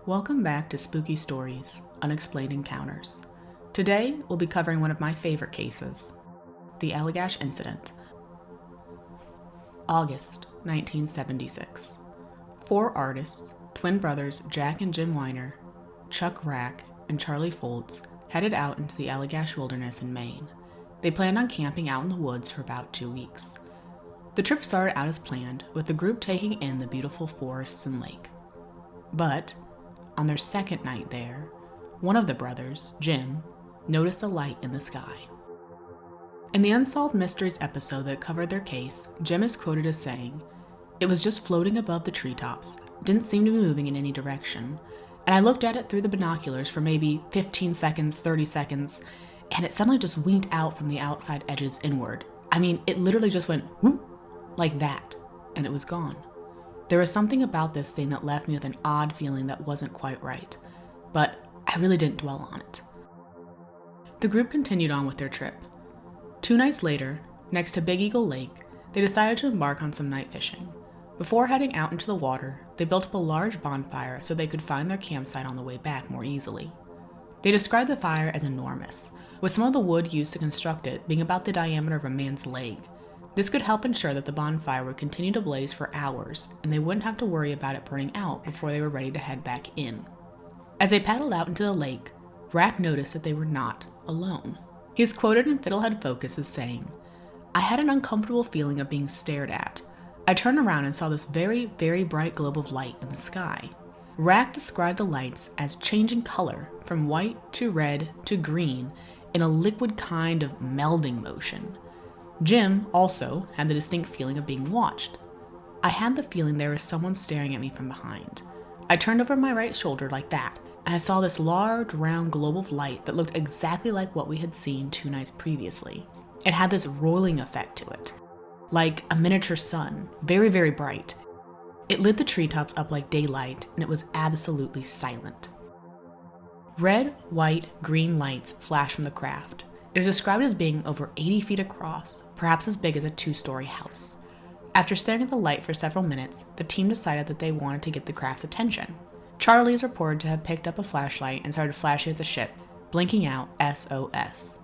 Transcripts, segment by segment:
Welcome back to Spooky Stories, Unexplained Encounters. Today, we'll be covering one of my favorite cases, the Allagash Incident. August 1976. 4 artists, twin brothers Jack and Jim Weiner, Chuck Rack, and Charlie Foltz, headed out into the Allagash Wilderness in Maine. They planned on camping out in the woods for about 2 weeks. The trip started out as planned, with the group taking in the beautiful forests and lake. But on their second night there, one of the brothers, Jim, noticed a light in the sky. In the Unsolved Mysteries episode that covered their case, Jim is quoted as saying, "It was just floating above the treetops, didn't seem to be moving in any direction, and I looked at it through the binoculars for maybe 15 seconds, 30 seconds, and it suddenly just winked out from the outside edges inward. I mean, it literally just went whoop, like that, and it was gone. There was something about this thing that left me with an odd feeling that wasn't quite right, but I really didn't dwell on it." The group continued on with their trip. 2 nights later, next to Big Eagle Lake, they decided to embark on some night fishing. Before heading out into the water, they built up a large bonfire so they could find their campsite on the way back more easily. They described the fire as enormous, with some of the wood used to construct it being about the diameter of a man's leg. This could help ensure that the bonfire would continue to blaze for hours, and they wouldn't have to worry about it burning out before they were ready to head back in. As they paddled out into the lake, Rack noticed that they were not alone. He is quoted in Fiddlehead Focus as saying, "I had an uncomfortable feeling of being stared at. I turned around and saw this very, very bright globe of light in the sky." Rack described the lights as changing color from white to red to green in a liquid kind of melding motion. Jim also had the distinct feeling of being watched. "I had the feeling there was someone staring at me from behind. I turned over my right shoulder like that, and I saw this large round globe of light that looked exactly like what we had seen 2 nights previously. It had this rolling effect to it, like a miniature sun, very, very bright. It lit the treetops up like daylight, and it was absolutely silent." Red, white, green lights flashed from the craft. It was described as being over 80 feet across, perhaps as big as a 2-story house. After staring at the light for several minutes, the team decided that they wanted to get the craft's attention. Charlie is reported to have picked up a flashlight and started flashing at the ship, blinking out SOS.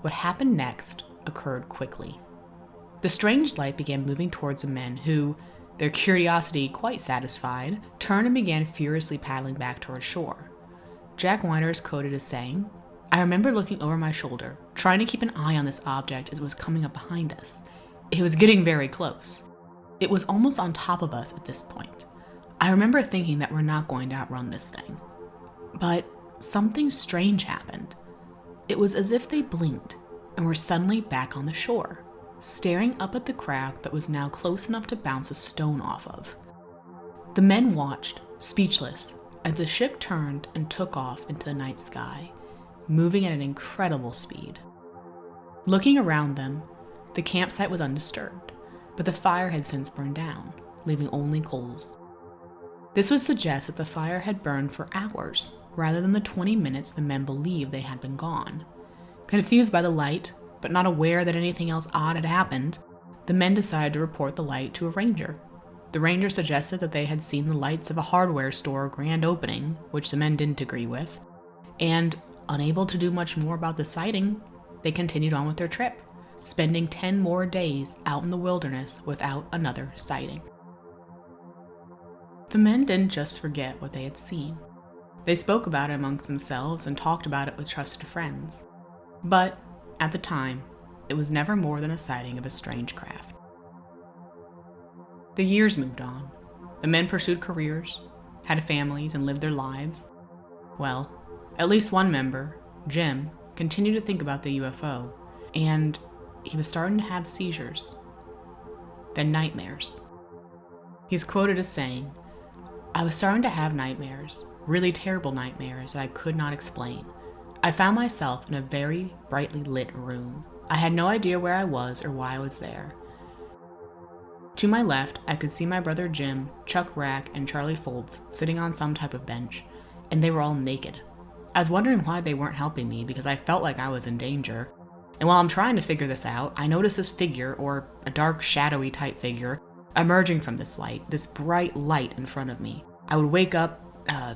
What happened next occurred quickly. The strange light began moving towards the men who, their curiosity quite satisfied, turned and began furiously paddling back towards shore. Jack Weiner is quoted as saying, "I remember looking over my shoulder, trying to keep an eye on this object as it was coming up behind us. It was getting very close. It was almost on top of us at this point. I remember thinking that we're not going to outrun this thing. But something strange happened. It was as if they blinked and were suddenly back on the shore, staring up at the craft that was now close enough to bounce a stone off of. The men watched, speechless, as the ship turned and took off into the night sky, moving at an incredible speed. Looking around them, the campsite was undisturbed, but the fire had since burned down, leaving only coals. This would suggest that the fire had burned for hours, rather than the 20 minutes the men believed they had been gone. Confused by the light, but not aware that anything else odd had happened, the men decided to report the light to a ranger. The ranger suggested that they had seen the lights of a hardware store grand opening, which the men didn't agree with, and unable to do much more about the sighting, they continued on with their trip, spending 10 more days out in the wilderness without another sighting. The men didn't just forget what they had seen. They spoke about it amongst themselves and talked about it with trusted friends. But, at the time, it was never more than a sighting of a strange craft. The years moved on. The men pursued careers, had families, and lived their lives. Well, at least one member, Jim, continued to think about the UFO, and he was starting to have seizures, then nightmares. He's quoted as saying, "I was starting to have nightmares, really terrible nightmares that I could not explain. I found myself in a very brightly lit room. I had no idea where I was or why I was there. To my left, I could see my brother Jim, Chuck Rack, and Charlie Foltz sitting on some type of bench, and they were all naked. I was wondering why they weren't helping me because I felt like I was in danger. And while I'm trying to figure this out, I noticed this figure, or a dark shadowy type figure, emerging from this light, this bright light in front of me. I would wake up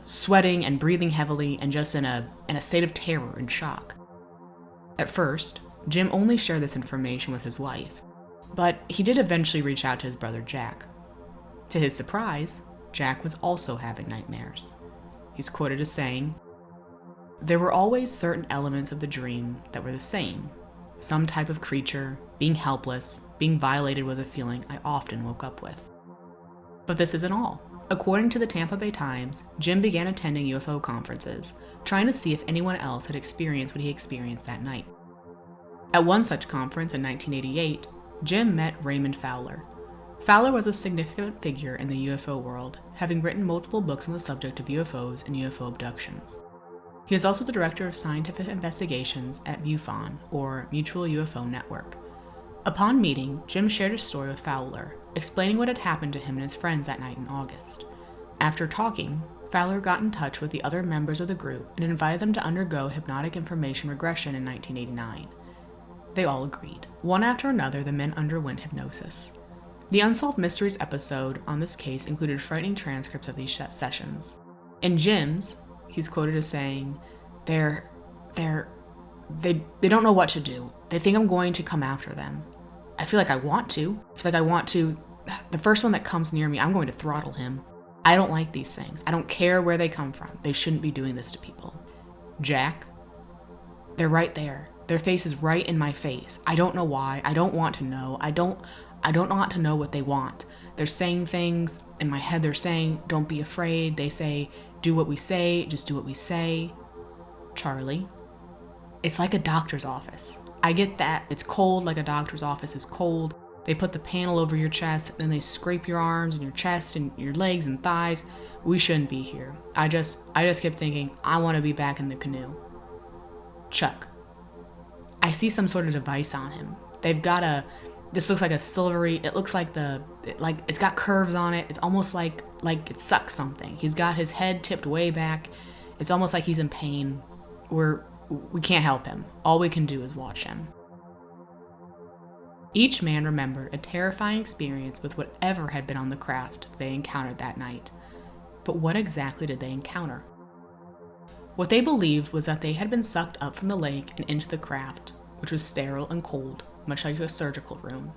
sweating and breathing heavily and just in a state of terror and shock. At first, Jim only shared this information with his wife, but he did eventually reach out to his brother Jack. To his surprise, Jack was also having nightmares. He's quoted as saying, "There were always certain elements of the dream that were the same. Some type of creature, being helpless, being violated was a feeling I often woke up with." But this isn't all. According to the Tampa Bay Times, Jim began attending UFO conferences, trying to see if anyone else had experienced what he experienced that night. At one such conference in 1988, Jim met Raymond Fowler. Fowler was a significant figure in the UFO world, having written multiple books on the subject of UFOs and UFO abductions. He is also the director of scientific investigations at MUFON, or Mutual UFO Network. Upon meeting, Jim shared his story with Fowler, explaining what had happened to him and his friends that night in August. After talking, Fowler got in touch with the other members of the group and invited them to undergo hypnotic information regression in 1989. They all agreed. One after another, the men underwent hypnosis. The Unsolved Mysteries episode on this case included frightening transcripts of these sessions. In Jim's, he's quoted as saying, They don't know what to do. They think I'm going to come after them. I feel like I want to. The first one that comes near me, I'm going to throttle him. I don't like these things. I don't care where they come from. They shouldn't be doing this to people. Jack, they're right there. Their face is right in my face. I don't know why. I don't want to know. I don't want to know what they want. They're saying things in my head. They're saying, don't be afraid. They say, do what we say. Just do what we say. Charlie, it's like a doctor's office. I get that. It's cold like a doctor's office is cold. They put the panel over your chest, then they scrape your arms and your chest and your legs and thighs. We shouldn't be here. I just kept thinking, I want to be back in the canoe. Chuck, I see some sort of device on him. They've got this looks like a silvery, it looks like it's got curves on it. It's almost like it sucks something. He's got his head tipped way back. It's almost like he's in pain. We can't help him. All we can do is watch him. Each man remembered a terrifying experience with whatever had been on the craft they encountered that night. But what exactly did they encounter? What they believed was that they had been sucked up from the lake and into the craft, which was sterile and cold, much like a surgical room.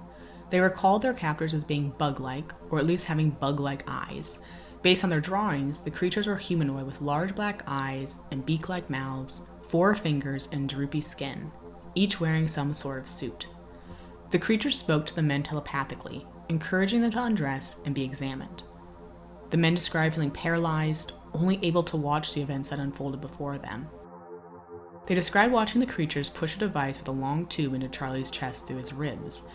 They recalled their captors as being bug-like, or at least having bug-like eyes. Based on their drawings, the creatures were humanoid with large black eyes and beak-like mouths, 4 fingers, and droopy skin, each wearing some sort of suit. The creatures spoke to the men telepathically, encouraging them to undress and be examined. The men described feeling paralyzed, only able to watch the events that unfolded before them. They described watching the creatures push a device with a long tube into Charlie's chest through his ribs,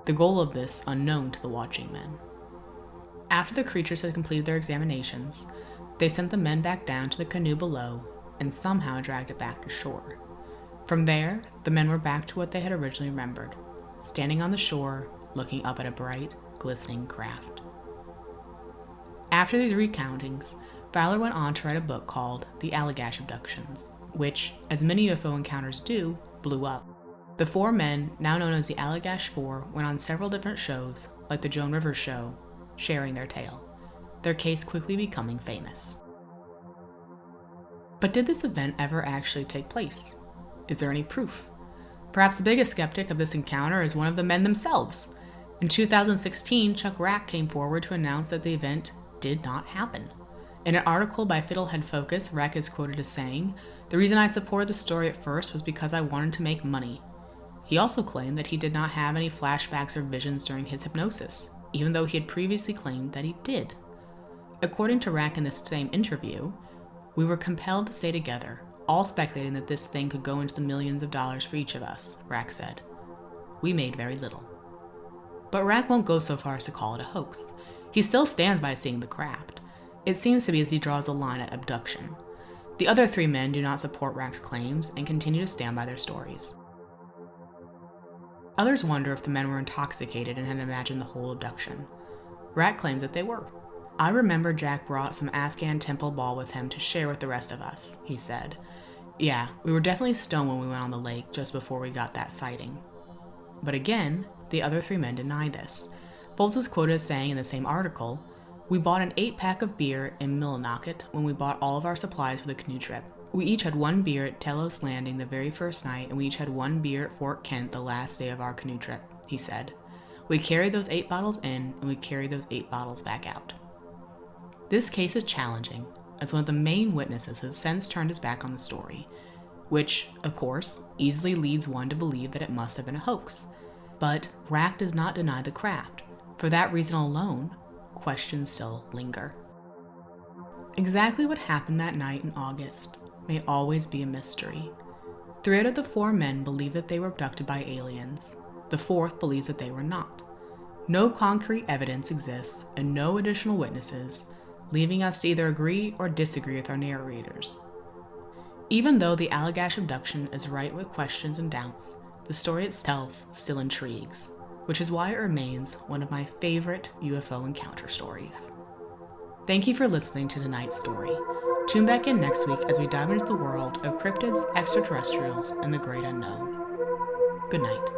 the goal of this unknown to the watching men. After the creatures had completed their examinations, they sent the men back down to the canoe below and somehow dragged it back to shore. From there, the men were back to what they had originally remembered, standing on the shore, looking up at a bright, glistening craft. After these recountings, Fowler went on to write a book called The Allagash Abductions, which, as many UFO encounters do, blew up. The 4 men, now known as the Allagash 4, went on several different shows, like the Joan Rivers Show, sharing their tale, their case quickly becoming famous. But did this event ever actually take place? Is there any proof? Perhaps the biggest skeptic of this encounter is one of the men themselves. In 2016, Chuck Rack came forward to announce that the event did not happen. In an article by Fiddlehead Focus, Rack is quoted as saying, "The reason I supported the story at first was because I wanted to make money." He also claimed that he did not have any flashbacks or visions during his hypnosis, even though he had previously claimed that he did. According to Rack in this same interview, "We were compelled to stay together, all speculating that this thing could go into the millions of dollars for each of us," Rack said. "We made very little." But Rack won't go so far as to call it a hoax. He still stands by seeing the craft. It seems to be that he draws a line at abduction. The other 3 men do not support Rack's claims and continue to stand by their stories. Others wonder if the men were intoxicated and had imagined the whole abduction. Rack claims that they were. "I remember Jack brought some Afghan temple ball with him to share with the rest of us," he said. "Yeah, we were definitely stoned when we went on the lake just before we got that sighting." But again, the other 3 men deny this. Foltz is quoted as saying in the same article, We bought an 8-pack of beer in Millinocket when we bought all of our supplies for the canoe trip. We each had 1 beer at Telos Landing the very first night, and we each had 1 beer at Fort Kent the last day of our canoe trip, he said. We carried those 8 bottles in, and we carried those 8 bottles back out. This case is challenging, as one of the main witnesses has since turned his back on the story, which, of course, easily leads one to believe that it must have been a hoax. But Rack does not deny the craft. For that reason alone, questions still linger. Exactly what happened that night in August may always be a mystery. 3 out of the 4 men believe that they were abducted by aliens. The 4th believes that they were not. No concrete evidence exists and no additional witnesses, leaving us to either agree or disagree with our narrators. Even though the Allagash abduction is rife with questions and doubts, the story itself still intrigues, which is why it remains one of my favorite UFO encounter stories. Thank you for listening to tonight's story. Tune back in next week as we dive into the world of cryptids, extraterrestrials, and the great unknown. Good night.